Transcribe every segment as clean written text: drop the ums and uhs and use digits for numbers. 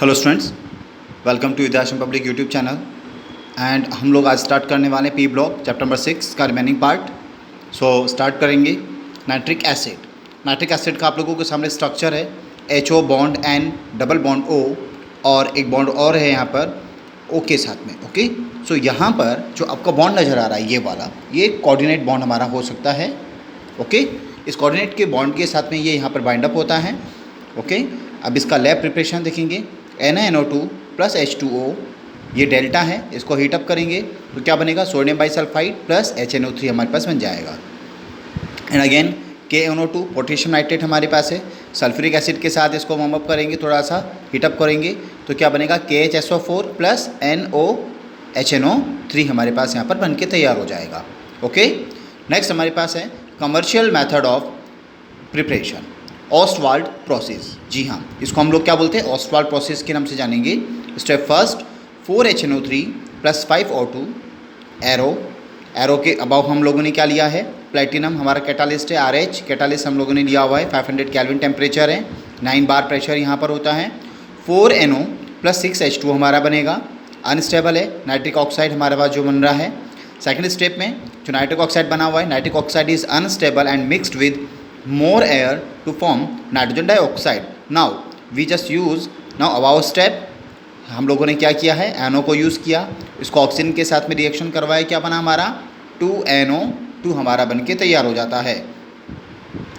Hello students, welcome to Vidyashram public YouTube channel. And हम लोग आज स्टार्ट करने वाले हैं पी ब्लॉक चैप्टर नंबर 6 का रिमेनिंग पार्ट। सो स्टार्ट करेंगे नाइट्रिक एसिड। नाइट्रिक एसिड का आप लोगों के सामने स्ट्रक्चर है HO bond N double bond O और एक बॉन्ड और है यहाँ पर O के साथ में। ओके, सो यहाँ पर जो आपका बॉन्ड नज़र आ रहा है ये वाला, ये कोऑर्डिनेट बॉन्ड हमारा हो सकता है। ओके, इस कोऑर्डिनेट के बॉन्ड के साथ में ये यहाँ पर बाइंड अप होता है। ओके, अब इसका लैब प्रिपरेशन देखेंगे। NaNO2 प्लस H2O, ये डेल्टा है, इसको हीटअप करेंगे तो क्या बनेगा, सोडियम बाइसल्फाइड प्लस HNO3 हमारे पास बन जाएगा। And again KNO2 potassium nitrate हमारे पास है, सल्फ्यूरिक एसिड के साथ इसको वार्म अप करेंगे, थोड़ा सा हीटअप करेंगे तो क्या बनेगा KHSO4 प्लस NOHNO3 हमारे पास यहाँ पर बन के तैयार हो जाएगा। ओके, नेक्स्ट हमारे पास है commercial method of preparation, Ostwald process. जी हाँ, इसको हम लोग क्या बोलते हैं, ऑस्टवाल्ड प्रोसेस के नाम से जानेंगे। Step first 4HNO3 plus 5O2 arrow के अबाउ हम लोगों ने क्या लिया है, प्लेटिनम हमारा कैटालिस्ट है RH कैटालिस्ट हम लोगों ने लिया हुआ है। 500 केल्विन टेम्परेचर है, 9 बार प्रेशर यहाँ पर होता है। 4NO प्लस 6H2 हमारा बनेगा, अनस्टेबल है, नाइट्रिक ऑक्साइड हमारे पास जो बन रहा है। सेकेंड स्टेप में जो नाइट्रिक ऑक्साइड बना हुआ है, nitric oxide is unstable and mixed with more air to form nitrogen dioxide. Now we just use now above step हम लोगों ने क्या किया है, NO को यूज़ किया, इसको ऑक्सीजन के साथ में रिएक्शन करवाया, क्या बना हमारा 2NO2 हमारा बन के तैयार हो जाता है।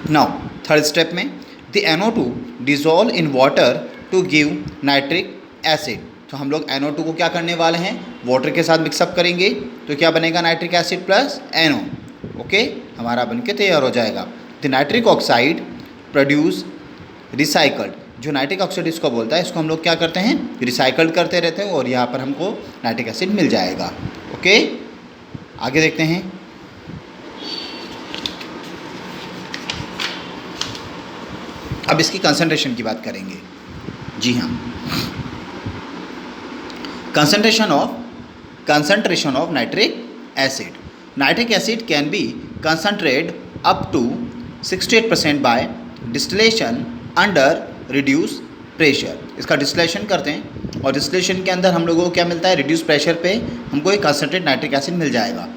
Now थर्ड स्टेप में the NO2 dissolve in water to give nitric acid। तो हम लोग NO2 को क्या करने वाले हैं, वाटर के साथ मिक्सअप करेंगे तो क्या बनेगा, nitric acid plus NO। Okay, हमारा बन के तैयार हो जाएगा। The nitric oxide produce recycled, जो नाइट्रिक ऑक्साइड इसको बोलता है, इसको हम लोग क्या करते हैं, रिसाइकल्ड करते रहते हैं और यहाँ पर हमको नाइट्रिक एसिड मिल जाएगा। ओके, आगे देखते हैं। अब इसकी कंसंट्रेशन की बात करेंगे। जी हाँ, concentration of nitric acid. Nitric acid can be concentrated up to 68% by distillation under reduce pressure. इसका डिस्टिलेशन करते हैं और डिस्टिलेशन के अंदर हम लोगों को क्या मिलता है, रिड्यूस प्रेशर पे हमको एक कंसनट्रेट नाइट्रिक एसिड मिल जाएगा।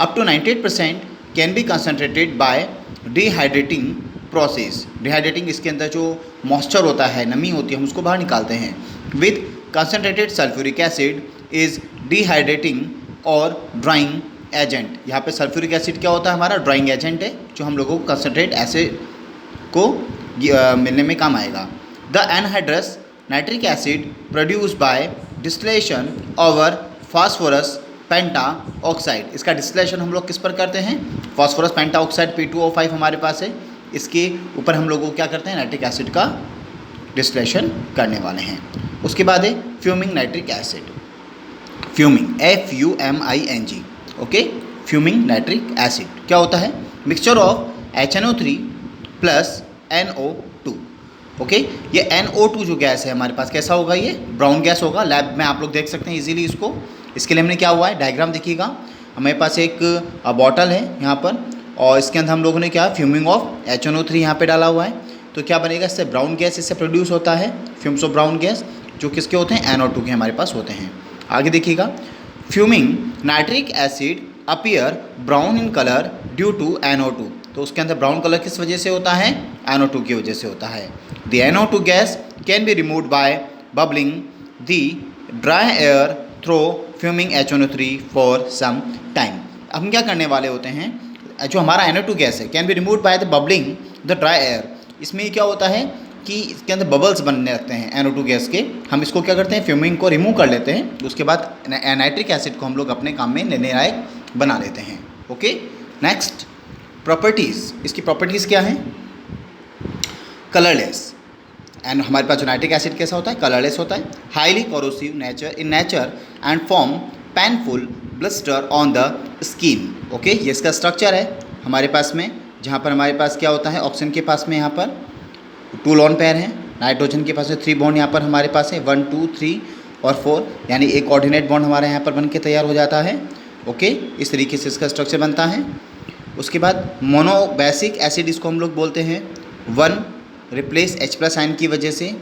Up to 98% can be concentrated by dehydrating process. Dehydrating, इसके अंदर जो मॉइस्चर होता है, नमी होती है, हम उसको बाहर निकालते हैं। With concentrated sulphuric acid is dehydrating और ड्राइंग एजेंट। यहाँ पे सल्फ्यूरिक एसिड क्या होता है, हमारा ड्राइंग एजेंट है, जो हम लोगों को कंसनट्रेट एसिड को मिलने में काम आएगा। The anhydrous nitric acid produce by distillation over phosphorus penta oxide. इसका डिस्टिलेशन हम लोग किस पर करते हैं, फास्फोरस पेंटा ऑक्साइड P2O5 हमारे पास है, इसके ऊपर हम लोगों को क्या करते हैं, नाइट्रिक एसिड का डिस्टिलेशन करने वाले हैं। उसके बाद है fuming nitric acid, fuming FUMING। Okay, fuming nitric acid क्या होता है, mixture of HNO3 plus NO2। Okay, ये NO2 जो गैस है हमारे पास कैसा होगा, ये ब्राउन गैस होगा। लैब में आप लोग देख सकते हैं इजीली इसको। इसके लिए हमने क्या हुआ है, डायग्राम देखिएगा, हमारे पास एक बॉटल है यहाँ पर और इसके अंदर हम लोगों ने क्या, फ्यूमिंग ऑफ HNO3 यहाँ पे डाला हुआ है। तो क्या बनेगा, इससे ब्राउन गैस इससे प्रोड्यूस होता है, फ्यूम्स ऑफ ब्राउन गैस, जो किसके होते हैं, NO2 के हमारे पास होते हैं। आगे देखिएगा, fuming nitric acid appear brown in colour due to NO2। तो उसके अंदर ब्राउन कलर किस वजह से होता है, NO2 की वजह से होता है। The NO2 gas can be removed by bubbling the dry air through fuming HNO3 for some time. अब हम क्या करने वाले होते हैं, जो हमारा NO2 गैस है can be removed by the bubbling the dry air. इसमें क्या होता है कि इसके अंदर बबल्स बनने लगते हैं NO2 गैस के, हम इसको क्या करते हैं, फ्यूमिंग को रिमूव कर लेते हैं। उसके बाद नाइट्रिक एसिड को हम लोग अपने काम में लेने लायक बना लेते हैं। ओके, नेक्स्ट प्रॉपर्टीज़, इसकी प्रॉपर्टीज़ क्या हैं, कलरलेस। एंड हमारे पास जो नाइट्रिक एसिड कैसा होता है, कलरलेस होता है, highly corrosive nature and form painful blister on the skin. Okay, ये इसका स्ट्रक्चर है हमारे पास में, जहाँ पर हमारे पास क्या होता है, ऑक्सीजन के पास में यहाँ पर 2 लोन पेयर हैं, नाइट्रोजन के पास में 3 बॉन्ड यहाँ पर हमारे पास है, 1 2 3 और 4, यानी एक कोऑर्डिनेट बॉन्ड हमारे यहाँ पर बन के तैयार हो जाता है। ओके, इस तरीके से इसका स्ट्रक्चर बनता है। उसके बाद मोनोबेसिक एसिड इसको हम लोग बोलते हैं, 1 रिप्लेस H+ आयन की वजह से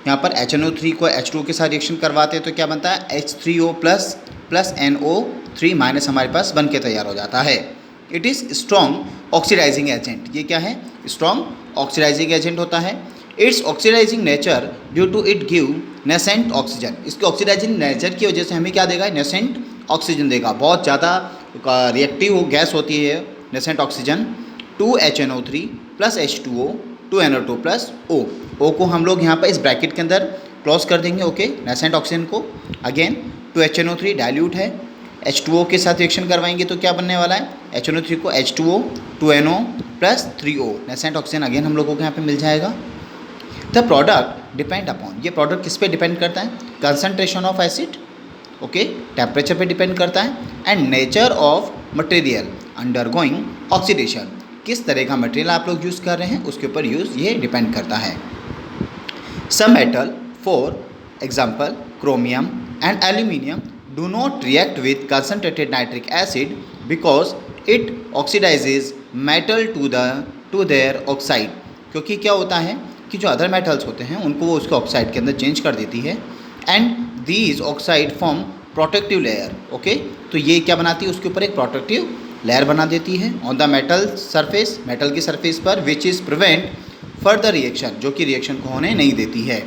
यहाँ पर HNO3 को H2O के साथ रिएक्शन करवाते हैं तो क्या बनता है H3O प्लस NO3 माइनस हमारे पास बन के तैयार हो जाता है। It is strong oxidising agent. ये क्या है? स्ट्रॉन्ग ऑक्सीडाइजिंग एजेंट होता है। It's oxidising nature due to it give nascent oxygen. इसके ऑक्सीडाइजिंग नेचर की वजह से हमें क्या देगा? नेसेंट ऑक्सीजन देगा। बहुत ज़्यादा रिएक्टिव गैस होती है nascent oxygen. 2HNO3 plus H2O 2NO2 plus O। O को हम लोग यहाँ पर इस ब्रैकेट के अंदर क्लोज कर देंगे। ओके, नेसेंट ऑक्सीजन को। अगेन 2HNO3 डाइल्यूट है, H2O के साथ रिएक्शन करवाएंगे तो क्या बनने वाला है? HNO3 को H2O 2NO plus 3O nascent oxygen again हम लोगों को यहाँ पे मिल जाएगा। द प्रोडक्ट डिपेंड अपॉन, ये प्रोडक्ट किस पे डिपेंड करता है? Concentration of acid, okay, temperature पे डिपेंड करता है, and nature of material undergoing oxidation. किस तरह का मटेरियल आप लोग यूज़ कर रहे हैं उसके ऊपर ये डिपेंड करता है। Some metal for example chromium and aluminium do not react with concentrated nitric acid because it oxidizes metal to their oxide। क्योंकि क्या होता है कि जो अदर मेटल्स होते हैं उनको वो उसके ऑक्साइड के अंदर चेंज कर देती है, and these oxide form protective layer. Okay, तो ये क्या बनाती है? उसके ऊपर एक प्रोटेक्टिव लेयर बना देती है on the metal surface, metal की सरफेस पर, which is prevent further reaction, जो कि रिएक्शन को होने नहीं देती है।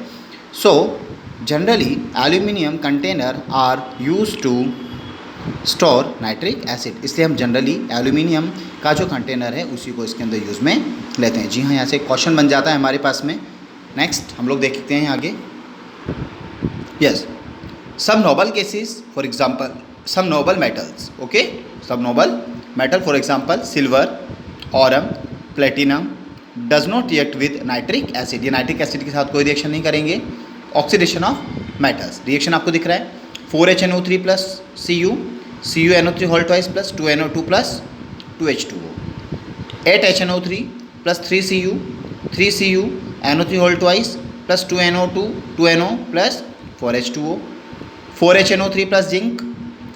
So generally aluminium container are use to store nitric acid. इसलिए हम जनरली एल्यूमिनियम का जो कंटेनर है उसी को इसके अंदर यूज़ में लेते हैं। जी हाँ, यहाँ से क्वेश्चन बन जाता है हमारे पास में। नेक्स्ट हम लोग देखते हैं आगे। Yes, some noble cases for example some noble metals. Okay, some noble metal for example silver, aurum, platinum does not react with nitric acid. ये नाइट्रिक एसिड के साथ कोई रिएक्शन नहीं करेंगे। ऑक्सीडेशन ऑफ मेटल्स, रिएक्शन आपको दिख रहा है 4HNO3 plus Cu NO3 whole twice plus 2NO2 plus 2H2O, 8HNO3 plus 3Cu NO3 whole twice plus 2NO2 2NO plus 4H2O, 4HNO3 plus zinc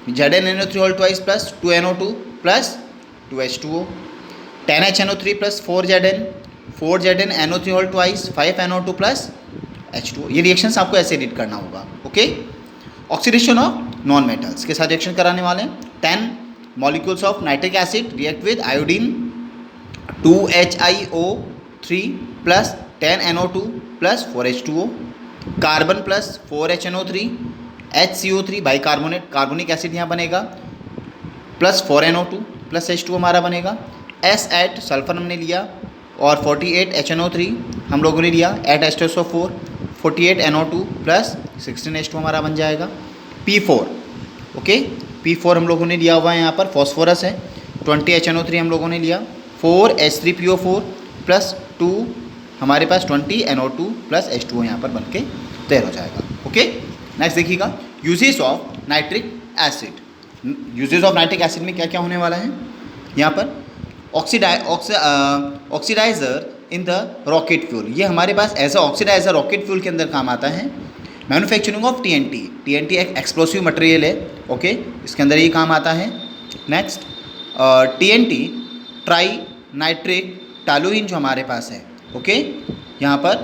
ZnNO3 whole twice plus 2NO2 plus 2H2O, 10HNO3 plus 4Zn NO3 whole twice 5NO2 plus H2O। ये reactions आपको ऐसे read करना होगा। Okay, oxidation of non metals के साथ reaction कराने वाले हैं। 10 molecules of nitric acid react with iodine 2HiO3 plus 10NO2 plus 4H2O, carbon plus 4HNO3 HCO3 bicarbonate, carbonic acid यहाँ बनेगा, प्लस 4NO2 प्लस H2O हमारा बनेगा। S8 सल्फर हमने लिया, और 48HNO3 हम लोगों ने लिया, 8H2SO4 48NO2 प्लस 16H2 हमारा बन जाएगा। P4, ओके, P4 हम लोगों ने लिया हुआ है, यहाँ पर फॉस्फोरस है, 20HNO3 हम लोगों ने लिया, 4H3PO4 प्लस 2 हमारे पास 20NO2 प्लस H2O यहाँ पर बन के तैयार हो जाएगा। ओके, नेक्स्ट देखिएगा uses of nitric acid. Uses of nitric acid में क्या क्या होने वाला है यहाँ पर? Oxidiser in the rocket fuel, ये हमारे पास as a oxidiser rocket fuel के अंदर काम आता है। मैन्युफैक्चरिंग ऑफ TNT, TNT एक एक्सप्लोसिव मटेरियल है। ओके, इसके अंदर ये काम आता है। Next TNT tri nitric toluene जो हमारे पास है, ओके, यहाँ पर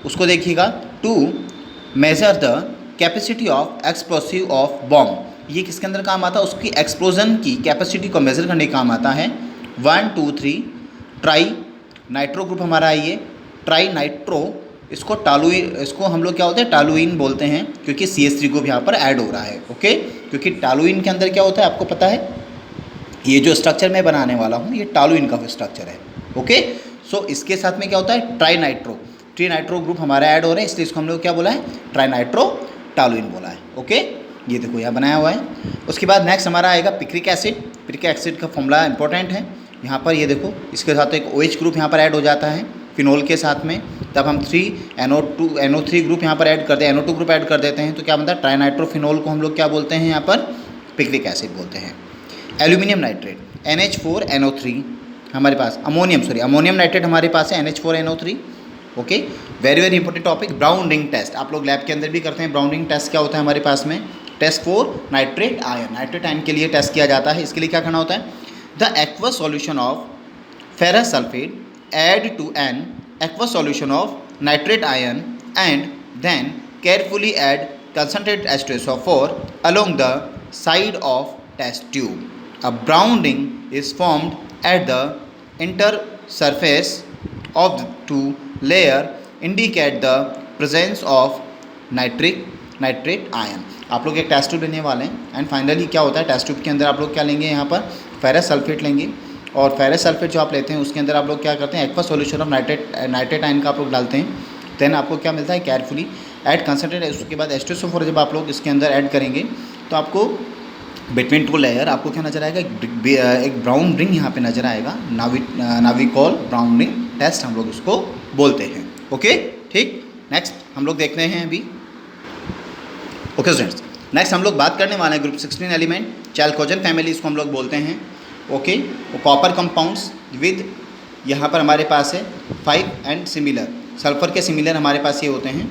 उसको देखिएगा, to measure the capacity of explosive of bomb, ये किसके अंदर काम आता है? उसकी एक्सप्लोजन की कैपेसिटी को मेज़र करने का काम आता है। 1 2 3 ट्राई नाइट्रो ग्रुप हमारा है, ये ट्राई नाइट्रो, इसको टालुइन, इसको हम लोग क्या होते हैं? टालुइन बोलते हैं, क्योंकि CH3 ग्रुप यहाँ पर ऐड हो रहा है। ओके, क्योंकि टालुइन के अंदर क्या होता है आपको पता है? ये जो स्ट्रक्चर मैं बनाने वाला हूँ ये टालुइन का स्ट्रक्चर है। ओके, सो इसके साथ में क्या होता है? ट्राई नाइट्रो ग्रुप हमारा ऐड हो रहा है, इसलिए इसको हम लोग क्या बोला है? ट्राई नाइट्रो टालुइन बोला है। ओके, ये देखो यहाँ बनाया हुआ है। उसके बाद नेक्स्ट हमारा आएगा पिक्रिक एसिड। पिक्रिक एसिड का फॉर्मूला इंपॉर्टेंट है यहाँ पर, ये देखो, इसके साथ एक OH ग्रुप यहाँ पर ऐड हो जाता है फिनोल के साथ में, तब हम 3NO3 ग्रुप यहाँ पर ऐड करते हैं, NO2 ग्रुप ऐड कर देते हैं, तो क्या बनता है? ट्राइनाइट्रोफिनोल को हम लोग क्या बोलते हैं? यहाँ पर पिक्रिक एसिड बोलते हैं। एल्यूमिनियम नाइट्रेट NH4NO3 हमारे पास, अमोनियम नाइट्रेट हमारे पास है NH4NO3। Okay, very important topic, brown ring test आप लोग लैब के अंदर भी करते हैं। ब्राउन रिंग टेस्ट क्या होता है हमारे पास में? टेस्ट फॉर नाइट्रेट आयन के लिए टेस्ट किया जाता है। इसके लिए क्या करना होता है? The aqueous solution of ferrous sulphate add to an aqueous solution of nitrate ion and then carefully add concentrated H2SO4 along the side of test tube. A brown ring is formed at the intersurface of the two layer indicate the presence of nitrate ion. आप लोग एक test tube लेने वाले हैं and finally क्या होता है, test tube के अंदर आप लोग क्या लेंगे, यहाँ पर फेरस सल्फेट लेंगे और फेरस सल्फेट जो आप लेते हैं उसके अंदर आप लोग क्या करते हैं, aqua solution of nitrate ion का आप लोग डालते हैं. देन आपको क्या मिलता है, केयरफुली ऐड कंसनट्रेट. उसके बाद H2SO4 जब आप लोग इसके अंदर ऐड करेंगे तो आपको बिटवीन टू लेयर आपको क्या नजर आएगा, एक ब्राउन रिंग यहाँ पे नजर आएगा. नाविकॉल ब्राउन रिंग टेस्ट हम लोग उसको बोलते हैं. ओके ठीक. नेक्स्ट हम लोग देखते हैं अभी. ओके स्टूडेंट्स, नेक्स्ट हम लोग बात करने वाले हैं ग्रुप 16 एलिमेंट, चैल्कोजन फैमिली इसको हम लोग बोलते हैं. ओके, वो कॉपर कंपाउंड्स विद यहाँ पर हमारे पास है 5 एंड सिमिलर. सल्फर के सिमिलर हमारे पास ये होते हैं.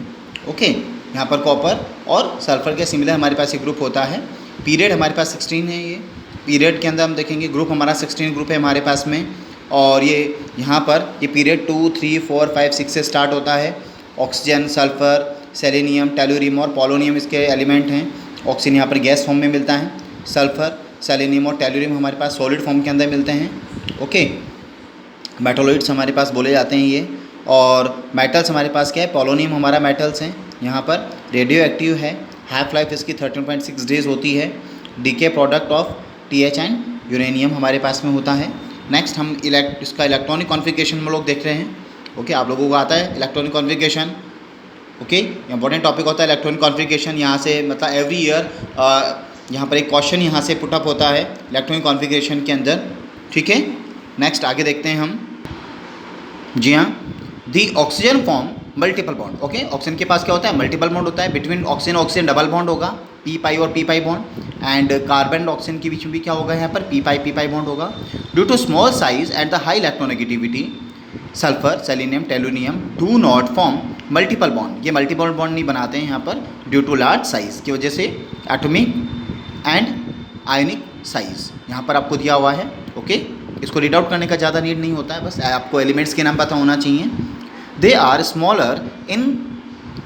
ओके, यहाँ पर कॉपर और सल्फर के सिमिलर हमारे पास ये ग्रुप होता है. पीरियड हमारे पास 16 है. ये पीरियड के अंदर हम देखेंगे ग्रुप हमारा 16 ग्रुप है हमारे पास में. और ये यहाँ पर ये पीरियड 2, 3, 4, 5, 6 से स्टार्ट होता है. ऑक्सीजन, सल्फर, सेलेनियम, टेलुरियम और पोलोनियम इसके एलिमेंट हैं. ऑक्सीजन यहाँ पर गैस फॉर्म में मिलता है. सल्फर, सेलेनियम और टेलुरियम हमारे पास सॉलिड फॉर्म के अंदर मिलते हैं. ओके, मेटोलॉइड्स हमारे पास बोले जाते हैं ये. और मेटल्स हमारे पास क्या है, पोलोनियम हमारा मेटल्स हैं. यहाँ पर रेडियो एक्टिव है. हाफ लाइफ इसकी 13.6 डेज होती है. Decay product of TH and uranium हमारे पास में होता है. नेक्स्ट हम इसका इलेक्ट्रॉनिक कॉन्फ़िगरेशन हम लोग देख रहे हैं. ओके, आप लोगों को आता है electronic configuration. Okay, important topic होता है इलेक्ट्रॉनिक कॉन्फ़िगरेशन. यहाँ से मतलब एवरी ईयर यहाँ पर एक क्वेश्चन यहाँ से पुटअप होता है इलेक्ट्रॉनिक कॉन्फ़िगरेशन के अंदर. ठीक है, नेक्स्ट आगे देखते हैं हम. जी हाँ, the oxygen form multiple bond. Okay, oxygen के पास क्या होता है, मल्टीपल बॉन्ड होता है. Between oxygen oxygen double bond होगा, p-pi और p-pi bond. And carbon oxygen के बीच में भी क्या होगा, यहाँ पर p-pi बॉन्ड होगा. Due to small size and the high electronegativity sulphur, selenium, tellurium do not form multiple bond. ये मल्टीपल बॉन्ड नहीं बनाते हैं यहाँ पर ड्यू टू लार्ज साइज की वजह से. एटॉमिक एंड आयनिक साइज यहाँ पर आपको दिया हुआ है. ओके, इसको रीड आउट करने का ज़्यादा नीड नहीं होता है, बस आपको एलिमेंट्स के नाम पता होना चाहिए. They are smaller in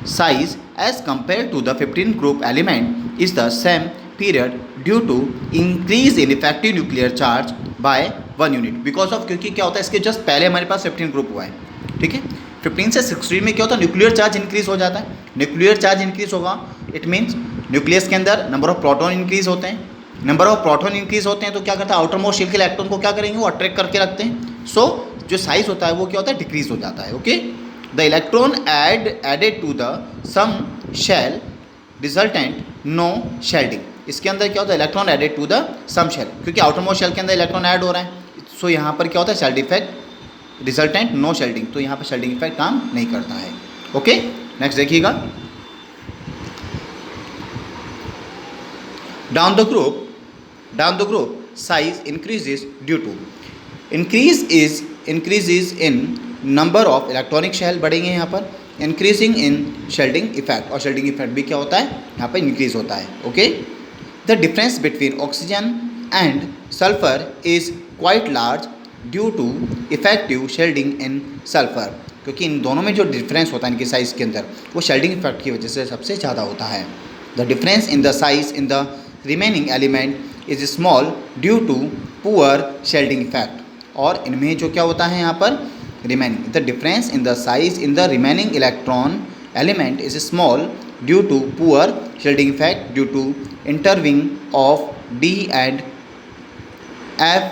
size as compare to the 15 group element is the same period due to increase in effective nuclear charge by 1 unit. Because of, क्योंकि क्या होता है इसके जस्ट पहले हमारे पास 15 ग्रुप हुआ है. ठीक है, 15 से 16 में क्या होता है, न्यूक्लियर चार्ज इंक्रीज हो जाता है. न्यूक्लियर चार्ज इंक्रीज होगा, इट मीन्स न्यूक्लियस के अंदर नंबर ऑफ प्रोटॉन इंक्रीज होते हैं. नंबर ऑफ प्रोटॉन इंक्रीज होते हैं तो क्या करता है, आउटर मोस्ट शेल के इलेक्ट्रॉन को क्या करेंगे, वो अट्रैक्ट करके रखते हैं. सो जो साइज होता है वो क्या होता है, डिक्रीज हो जाता है. Okay, the electron added to the same shell resultant no shielding. इसके अंदर क्या होता है, electron added to the same shell, क्योंकि आउटर मोस्ट शेल के अंदर इलेक्ट्रॉन ऐड हो रहा है. सो यहाँ पर क्या होता है, shield effect resultant no shielding. तो यहाँ पर शेल्डिंग इफेक्ट काम नहीं करता है. ओके, नेक्स्ट देखिएगा. Down the group size increases due to increases in number of electronic shell बढ़ेंगे यहाँ पर. इंक्रीजिंग इन शेल्डिंग इफेक्ट, और शेल्डिंग इफेक्ट भी क्या होता है, यहाँ पर इंक्रीज होता है. Okay, the difference between oxygen and sulphur is quite large due to effective shielding in sulphur. क्योंकि इन दोनों में जो डिफरेंस होता है इनके साइज़ के अंदर, वो शेल्डिंग इफेक्ट की वजह से सबसे ज़्यादा होता है. The difference in the size in the remaining element is small due to poor shielding effect. और इनमें जो क्या होता है यहाँ पर remaining, the difference in the size in the remaining electron element is small due to poor shielding effect due to intervening of D and F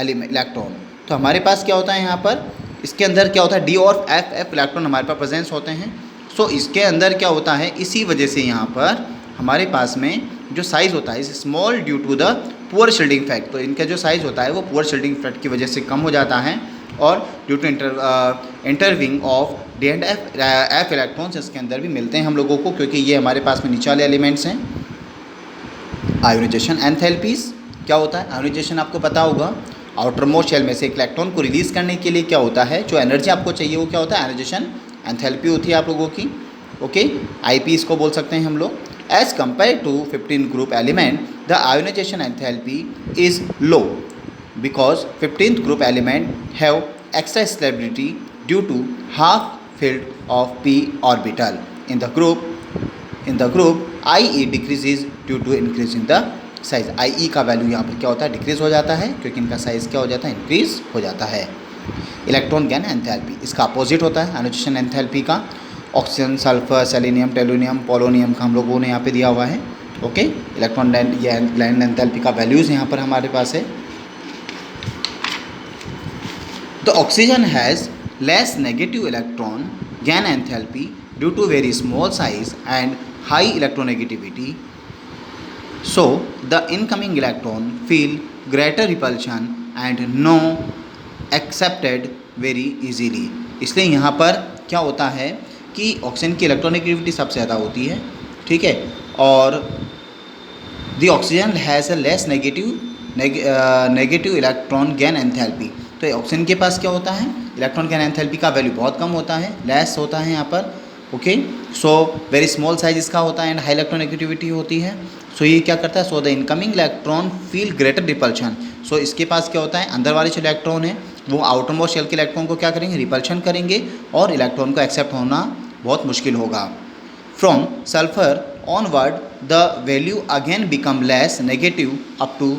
electron. तो हमारे पास क्या होता है यहाँ पर, इसके अंदर क्या होता है, D और F इलेक्ट्रॉन हमारे पास प्रेजेंस होते हैं. सो इसके अंदर क्या होता है, इसी वजह से यहाँ पर हमारे पास में जो साइज़ होता है is small due to the poor shielding effect. तो इनका जो साइज़ होता है वो पुअर शेल्डिंग इफेक्ट की वजह से कम हो जाता है. और due to intervening of D and F electrons इसके अंदर भी मिलते हैं हम लोगों को, क्योंकि ये हमारे पास में नीचे वाले एलिमेंट्स हैं. आयोनाइजेशन एंथैल्पीज क्या होता है, आयोनाइजेशन आपको पता होगा, आउटर मोस्ट शेल में से एक इलेक्ट्रॉन को रिलीज़ करने के लिए क्या होता है, जो एनर्जी आपको चाहिए वो क्या होता है, आयोनाइजेशन एंथैल्पी होती है आप लोगों की. ओके, IP इसको बोल सकते हैं हम लोग. As compare to 15 group element the ionisation enthalpy is low because 15th group element have extra stability due to half filled of p orbital. in the group IE decreases due to increase in the size. IE का value यहाँ पर क्या होता है, decrease हो जाता है, क्योंकि इनका साइज़ क्या हो जाता है, इंक्रीज हो जाता है. इलेक्ट्रॉन गैन एंथैल्पी, इसका अपोजिट होता है एनोटेशन एंथैल्पी का. Oxygen, sulphur, selenium, tellurium, polonium का हम लोगों ने यहाँ पे दिया हुआ है. ओके, इलेक्ट्रॉन गैन एंथैल्पी का वैल्यूज़ यहाँ पर हमारे पास है. The oxygen has less negative electron gain enthalpy due to very small size and high electronegativity, so the incoming electron feel greater repulsion and no accepted very easily. इसलिए यहाँ पर क्या होता है कि ऑक्सीजन की इलेक्ट्रोनेगेटिविटी सबसे ज़्यादा होती है, ठीक है, और the oxygen has a less negative electron gain enthalpy. तो ऑक्सीजन के पास क्या होता है, इलेक्ट्रॉन गैन एंथैल्पी का वैल्यू बहुत कम होता है, लेस होता है यहाँ पर. Okay, so very small size इसका होता है एंड हाई इलेक्ट्रोनेगेटिविटी होती है. सो ये क्या करता है, so the incoming electron feel greater repulsion. So इसके पास क्या होता है, अंदर वाले जो इलेक्ट्रॉन है वो आउटर मोस्ट शेल के इलेक्ट्रॉन को क्या करेंगे, रिपल्शन करेंगे और इलेक्ट्रॉन को एक्सेप्ट होना बहुत मुश्किल होगा. From sulphur onward the value again become less negative up to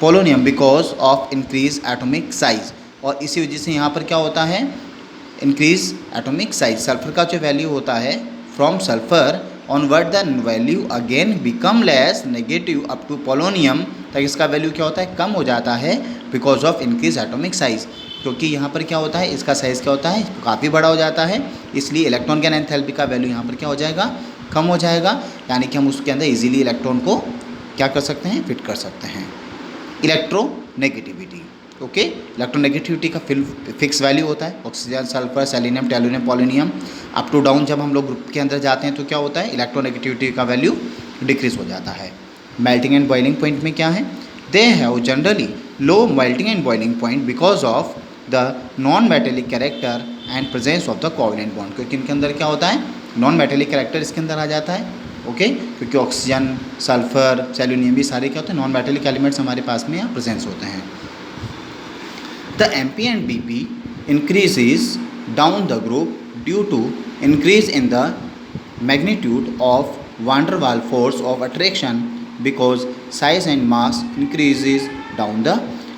polonium because of increase atomic size. और इसी वजह से यहाँ पर क्या होता है, इंक्रीज एटॉमिक साइज. सल्फर का जो वैल्यू होता है from sulphur onward the value again become less negative up to polonium, तक इसका वैल्यू क्या होता है, कम हो जाता है because of increase atomic size. क्योंकि यहाँ पर क्या होता है, इसका साइज़ क्या होता है, काफ़ी बड़ा हो जाता है, इसलिए इलेक्ट्रॉन गैन एंथैल्पी का वैल्यू यहाँ पर क्या हो जाएगा, कम हो जाएगा. यानी कि हम उसके अंदर इजीली इलेक्ट्रॉन को क्या कर सकते हैं, फिट कर सकते हैं. इलेक्ट्रोनेगेटिविटी, ओके, इलेक्ट्रोनेगेटिविटी का फिक्स वैल्यू होता है. Oxygen, sulphur, selenium, tellurium, polonium up to down जब हम लोग ग्रुप के अंदर जाते हैं तो क्या होता है, इलेक्ट्रोनेगेटिविटी का वैल्यू डिक्रीज हो जाता है. मेल्टिंग एंड बॉइलिंग पॉइंट में क्या है, they have generally low melting and boiling point because of the non metallic character and presence of the covalent bond. क्योंकि इनके अंदर क्या होता है, नॉन मेटेलिक कैरेक्टर इसके अंदर आ जाता है. ओके, क्योंकि ऑक्सीजन, सल्फर, सेलेनियम भी सारे क्या होते हैं, नॉन मेटेलिक एलिमेंट्स हमारे पास में यहाँ प्रेजेंस होते हैं. The MP and BP increases down the group due to increase in the magnitude of van der Waals force of attraction because size and mass increases down the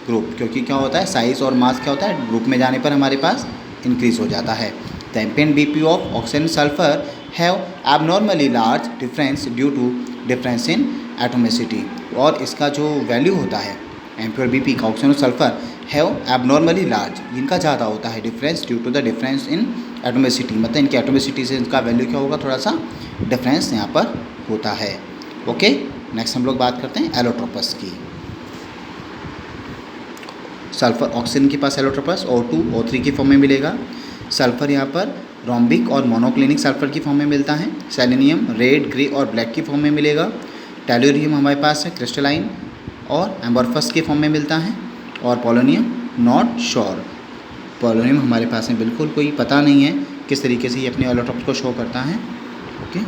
group. क्योंकि क्या होता है, साइज़ और मास क्या होता है, ग्रुप में जाने पर हमारे पास इंक्रीज हो जाता है. The MP and BP of oxygen sulphur have abnormally large difference due to difference in atomicity. और इसका जो वैल्यू होता है MP और BP का, ऑक्सीजन और सल्फर हैव एबनॉर्मली लार्ज, इनका ज़्यादा होता है difference due to the difference in atomicity. मतलब इनकी एटोमिसिटी से इनका वैल्यू क्या होगा, थोड़ा सा डिफरेंस यहाँ पर होता है. ओके, नेक्स्ट हम लोग बात करते हैं एलोट्रोपस की. सल्फर, ऑक्सीजन के पास एलोट्रोपस O2, O3 की फॉर्म में मिलेगा. सल्फर यहाँ पर रोम्बिक और मोनोक्लिनिक सल्फर की फॉर्म में मिलता है. सेलेनियम रेड, ग्रे और ब्लैक की फॉर्म में मिलेगा. टेलुरियम हमारे पास है क्रिस्टलाइन और एम्बरफस की फॉर्म में मिलता है. और पोलोनियम नॉट श्योर, पोलोनियम हमारे पास में बिल्कुल कोई पता नहीं है किस तरीके से ये अपने एलोट्रोप्स को शो करता है. ओके.